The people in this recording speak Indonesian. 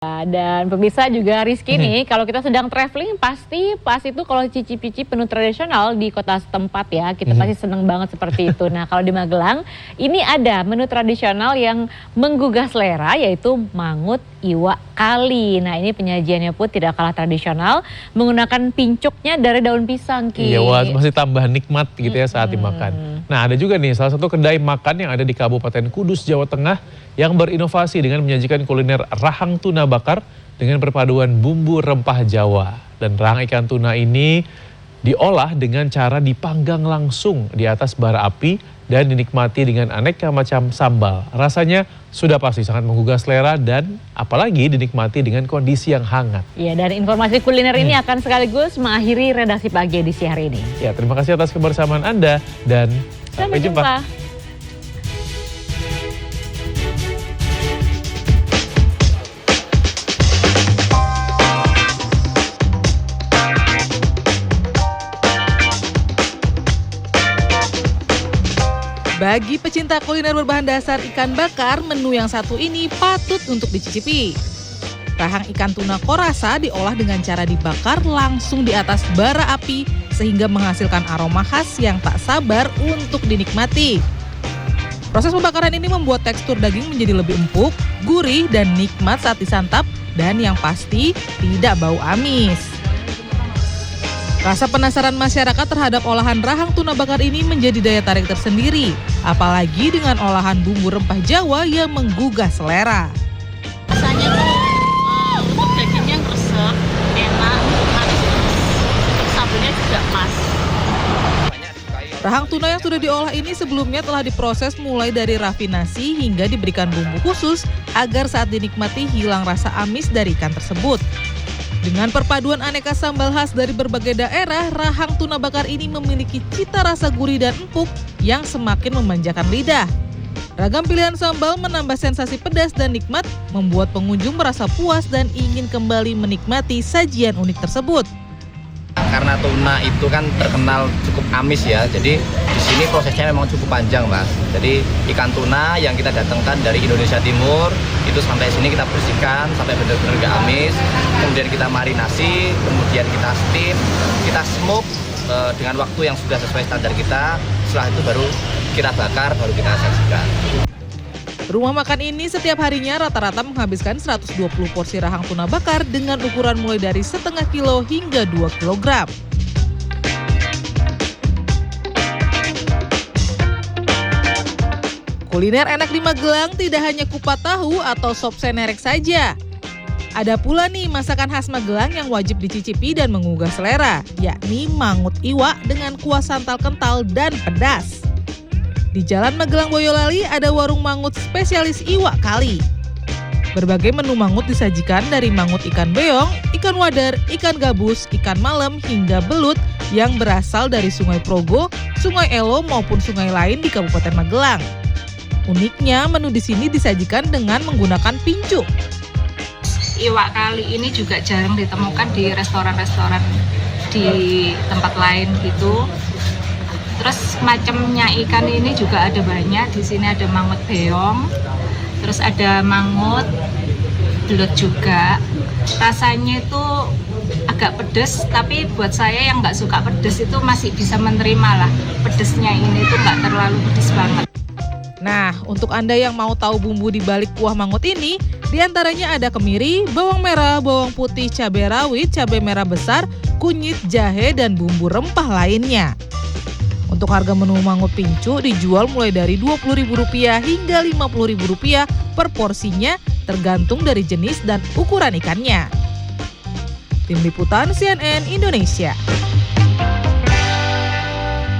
Dan pemirsa juga Rizky nih, kalau kita sedang traveling pasti pas itu kalau cicip-cicip menu tradisional di kota setempat ya, kita pasti seneng banget seperti itu. Nah kalau di Magelang, ini ada menu tradisional yang menggugah selera yaitu mangut iwak kali. Nah ini penyajiannya pun tidak kalah tradisional, menggunakan pincuknya dari daun pisang. Iya, wah, masih tambah nikmat gitu ya saat dimakan. Nah ada juga nih salah satu kedai makan yang ada di Kabupaten Kudus, Jawa Tengah yang berinovasi dengan menyajikan kuliner rahang tuna bakar dengan perpaduan bumbu rempah Jawa. Dan rahang ikan tuna ini diolah dengan cara dipanggang langsung di atas bara api dan dinikmati dengan aneka macam sambal. Rasanya sudah pasti sangat menggugah selera dan apalagi dinikmati dengan kondisi yang hangat. Ya, dan informasi kuliner ini akan sekaligus mengakhiri redaksi pagi edisi hari ini. Ya, terima kasih atas kebersamaan Anda dan sampai jumpa. Bagi pecinta kuliner berbahan dasar ikan bakar, menu yang satu ini patut untuk dicicipi. Rahang ikan tuna korasa diolah dengan cara dibakar langsung di atas bara api sehingga menghasilkan aroma khas yang tak sabar untuk dinikmati. Proses pembakaran ini membuat tekstur daging menjadi lebih empuk, gurih, dan nikmat saat disantap, dan yang pasti tidak bau amis. Rasa penasaran masyarakat terhadap olahan rahang tuna bakar ini menjadi daya tarik tersendiri, apalagi dengan olahan bumbu rempah Jawa yang menggugah selera. Rasanya tuh untuk dagingnya resep, enak, manis, untuk sambelnya juga pas. Rahang tuna yang sudah diolah ini sebelumnya telah diproses mulai dari rafinasi hingga diberikan bumbu khusus agar saat dinikmati hilang rasa amis dari ikan tersebut. Dengan perpaduan aneka sambal khas dari berbagai daerah, rahang tuna bakar ini memiliki cita rasa gurih dan empuk yang semakin memanjakan lidah. Ragam pilihan sambal menambah sensasi pedas dan nikmat, membuat pengunjung merasa puas dan ingin kembali menikmati sajian unik tersebut. Karena tuna itu kan terkenal cukup amis ya, jadi di sini prosesnya memang cukup panjang, Mas. Jadi ikan tuna yang kita datangkan dari Indonesia Timur itu sampai sini kita bersihkan sampai benar-benar nggak amis, kemudian kita marinasi, kemudian kita steam, kita smoke dengan waktu yang sudah sesuai standar kita. Setelah itu baru kita bakar, baru kita sajikan. Rumah makan ini setiap harinya rata-rata menghabiskan 120 porsi rahang tuna bakar dengan ukuran mulai dari setengah kilo hingga 2 kilogram. Kuliner enak di Magelang tidak hanya kupat tahu atau sop senerek saja. Ada pula nih masakan khas Magelang yang wajib dicicipi dan menggugah selera, yakni mangut iwak dengan kuah santan kental dan pedas. Di Jalan Magelang Boyolali ada warung mangut spesialis iwak kali. Berbagai menu mangut disajikan dari mangut ikan beong, ikan wadar, ikan gabus, ikan malem, hingga belut yang berasal dari Sungai Progo, Sungai Elo maupun sungai lain di Kabupaten Magelang. Uniknya menu di sini disajikan dengan menggunakan pincuk. Iwak kali ini juga jarang ditemukan di restoran-restoran di tempat lain gitu. Terus macamnya ikan ini juga ada banyak. Di sini ada mangut beong, terus ada mangut belut juga. Rasanya itu agak pedas, tapi buat saya yang nggak suka pedas itu masih bisa menerima lah. Pedasnya ini tuh nggak terlalu pedas banget. Nah, untuk Anda yang mau tahu bumbu di balik kuah mangut ini, diantaranya ada kemiri, bawang merah, bawang putih, cabai rawit, cabai merah besar, kunyit, jahe, dan bumbu rempah lainnya. Untuk harga menu mangut pincu dijual mulai dari Rp20.000 hingga Rp50.000 per porsinya, tergantung dari jenis dan ukuran ikannya. Tim Liputan CNN Indonesia.